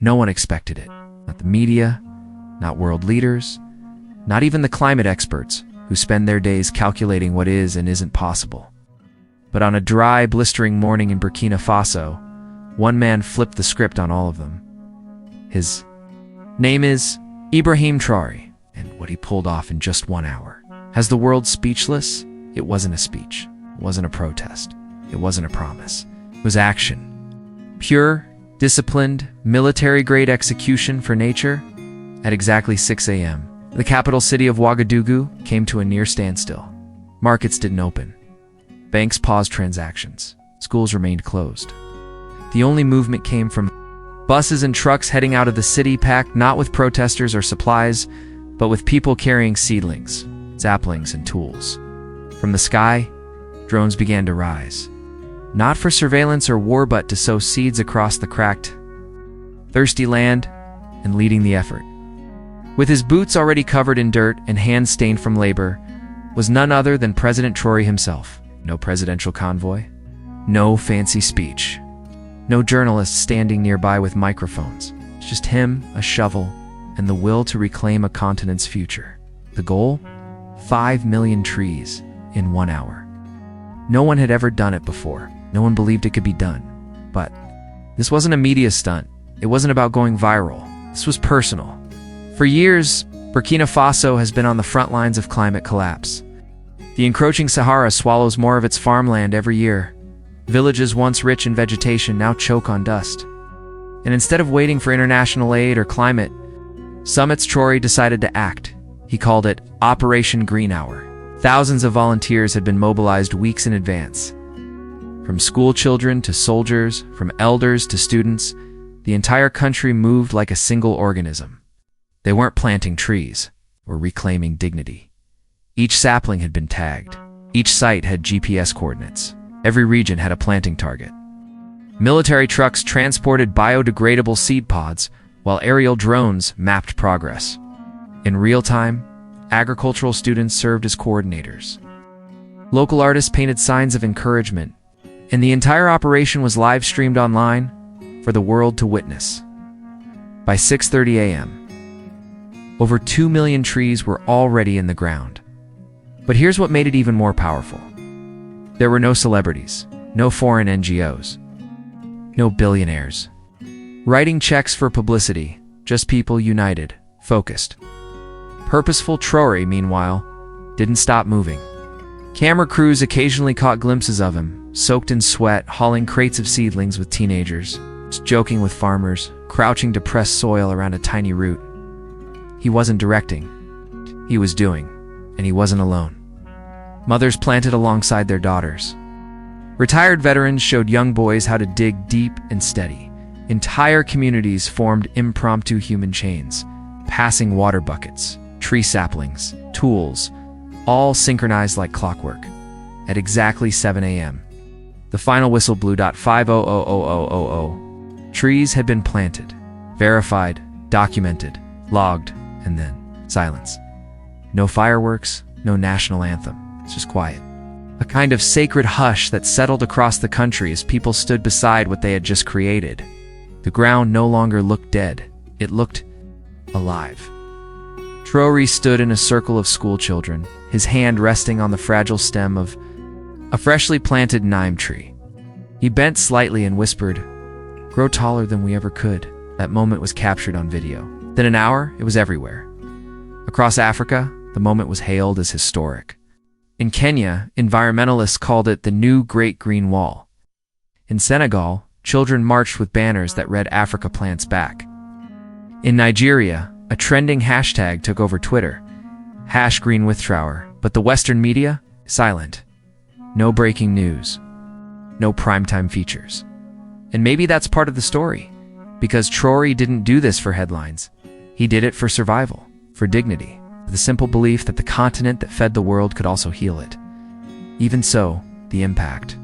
No one expected it. Not the media, not world leaders, not even the climate experts who spend their days calculating what is and isn't possible. But on a dry, blistering morning in Burkina Faso, one man flipped the script on all of them. His name is Ibrahim Traoré, and what he pulled off in just 1 hour has the world speechless. It wasn't a speech. It wasn't a protest. It wasn't a promise. It was action. Pure, disciplined, military-grade execution for nature. At exactly 6 a.m., the capital city of Ouagadougou came to a near standstill. Markets didn't open. Banks paused transactions. Schools remained closed. The only movement came from buses and trucks heading out of the city, packed not with protesters or supplies, but with people carrying seedlings, saplings, and tools. From the sky, drones began to rise. Not for surveillance or war, but to sow seeds across the cracked, thirsty land, and leading the effort, with his boots already covered in dirt and hands stained from labor, was none other than President Traoré himself. No presidential convoy, no fancy speech, no journalists standing nearby with microphones. It's just him, a shovel, and the will to reclaim a continent's future. The goal? 5 million trees in 1 hour. No one had ever done it before. No one believed it could be done. But this wasn't a media stunt. It wasn't about going viral. This was personal. For years, Burkina Faso has been on the front lines of climate collapse. The encroaching Sahara swallows more of its farmland every year. Villages once rich in vegetation now choke on dust. And instead of waiting for international aid or climate summits, Traoré decided to act. He called it Operation Green Hour. Thousands of volunteers had been mobilized weeks in advance. From school children to soldiers, from elders to students, the entire country moved like a single organism. They weren't planting trees or reclaiming dignity. Each sapling had been tagged. Each site had GPS coordinates. Every region had a planting target. Military trucks transported biodegradable seed pods, while aerial drones mapped progress. In real time, agricultural students served as coordinators. Local artists painted signs of encouragement, and the entire operation was live-streamed online for the world to witness. By 6:30 a.m., over 2 million trees were already in the ground. But here's what made it even more powerful. There were no celebrities, no foreign NGOs, no billionaires writing checks for publicity, just people united, focused. Purposeful. Traoré, meanwhile, didn't stop moving. Camera crews occasionally caught glimpses of him, soaked in sweat, hauling crates of seedlings with teenagers, joking with farmers, crouching to press soil around a tiny root. He wasn't directing, he was doing, and he wasn't alone. Mothers planted alongside their daughters. Retired veterans showed young boys how to dig deep and steady. Entire communities formed impromptu human chains, passing water buckets, tree saplings, tools, all synchronized like clockwork. At exactly 7 a.m., the final whistle blew. 5000000. Trees had been planted, verified, documented, logged, and then silence. No fireworks, no national anthem. It's just quiet. A kind of sacred hush that settled across the country as people stood beside what they had just created. The ground no longer looked dead. It looked alive. Traoré stood in a circle of school children, his hand resting on the fragile stem of a freshly planted lime tree. He bent slightly and whispered, "Grow taller than we ever could." That moment was captured on video. Within an hour, it was everywhere. Across Africa, the moment was hailed as historic. In Kenya, environmentalists called it the new Great Green Wall. In Senegal, children marched with banners that read "Africa plants back." In Nigeria, a trending hashtag took over Twitter, #GreenWithTraore, but the Western media, silent. No breaking news. No primetime features. And maybe that's part of the story, because Traoré didn't do this for headlines. He did it for survival, for dignity, the simple belief that the continent that fed the world could also heal it. Even so, the impact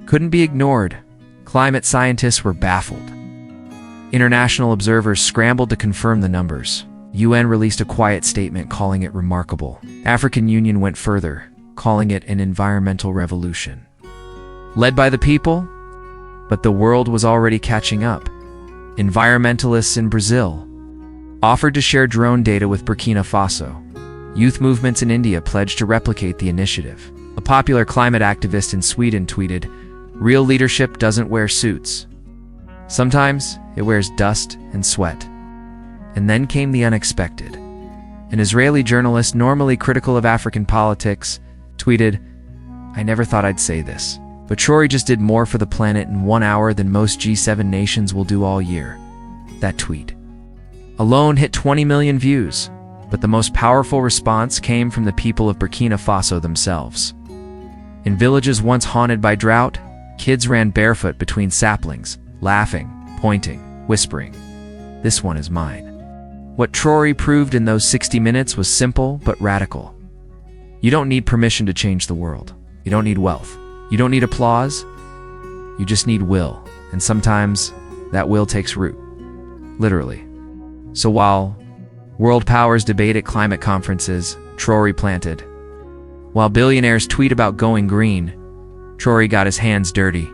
couldn't be ignored. Climate scientists were baffled. International observers scrambled to confirm the numbers. UN released a quiet statement calling it remarkable. African Union went further, calling it an environmental revolution. Led by the people, but the world was already catching up. Environmentalists in Brazil offered to share drone data with Burkina Faso. Youth movements in India pledged to replicate the initiative. A popular climate activist in Sweden tweeted, "Real leadership doesn't wear suits. Sometimes it wears dust and sweat." And then came the unexpected. An Israeli journalist normally critical of African politics tweeted, "I never thought I'd say this, but Traore just did more for the planet in 1 hour than most G7 nations will do all year." That tweet alone hit 20 million views, but the most powerful response came from the people of Burkina Faso themselves. In villages once haunted by drought, kids ran barefoot between saplings, laughing, pointing, whispering, "This one is mine." What Traore proved in those 60 minutes was simple but radical. You don't need permission to change the world. You don't need wealth. You don't need applause. You just need will, and sometimes that will takes root. Literally. So while world powers debate at climate conferences, Traore planted. While billionaires tweet about going green, Traore got his hands dirty.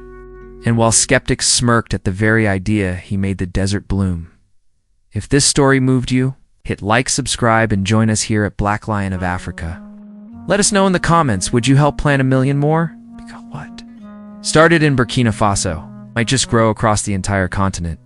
And while skeptics smirked at the very idea, he made the desert bloom. If this story moved you, hit like, subscribe, and join us here at Black Lion of Africa. Let us know in the comments, would you help plant 1 million more? Because what? Started in Burkina Faso, might just grow across the entire continent.